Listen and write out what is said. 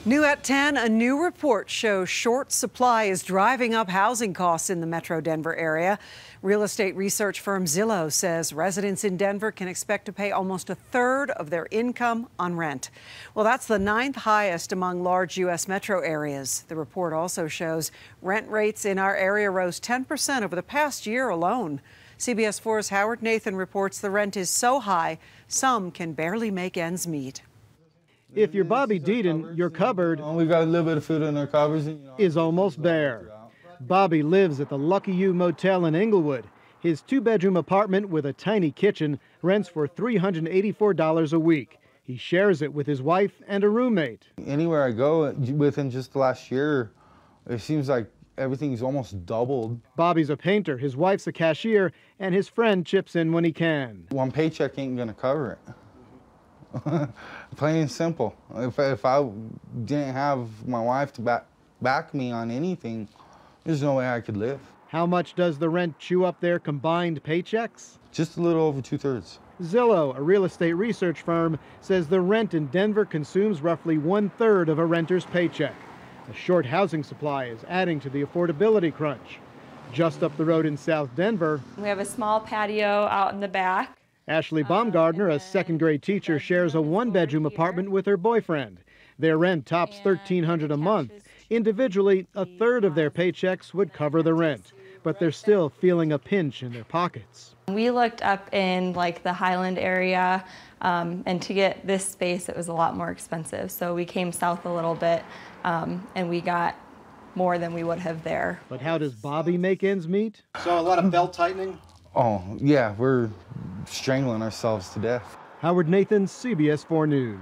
New at 10, a new report shows short supply is driving up housing costs in the Metro Denver area. Real estate research firm Zillow says residents in Denver can expect to pay almost a third of their income on rent. Well, that's the 9th highest among large U.S. metro areas. The report also shows rent rates in our area rose 10% over the past year alone. CBS 4's Howard Nathan reports the rent is so high, some can barely make ends meet. If you're Bobby Deaton, your cupboard we got a little bit of food in our cupboards is almost bare. Bobby lives at the Lucky You Motel in Inglewood. His 2-bedroom apartment with a tiny kitchen rents for $384 a week. He shares it with his wife and a roommate. Anywhere I go within just the last year, it seems like everything's almost doubled. Bobby's a painter, his wife's a cashier, and his friend chips in when he can. One paycheck ain't gonna cover it. Plain and simple. If I didn't have my wife to back me on anything, there's no way I could live. How much does the rent chew up their combined paychecks? Just a little over 2/3. Zillow, a real estate research firm, says the rent in Denver consumes roughly 1/3 of a renter's paycheck. A short housing supply is adding to the affordability crunch. Just up the road in South Denver, we have a small patio out in the back. Ashley Baumgardner, a second-grade teacher, shares a 1-bedroom apartment with her boyfriend. Their rent tops $1,300 a month. Individually, a third of their paychecks would cover the rent, but they're still feeling a pinch in their pockets. We looked up in the Highland area, and to get this space, it was a lot more expensive. So we came south a little bit, and we got more than we would have there. But how does Bobby make ends meet? So a lot of belt tightening? Oh, yeah, we're strangling ourselves to death. Howard Nathan, CBS 4 News.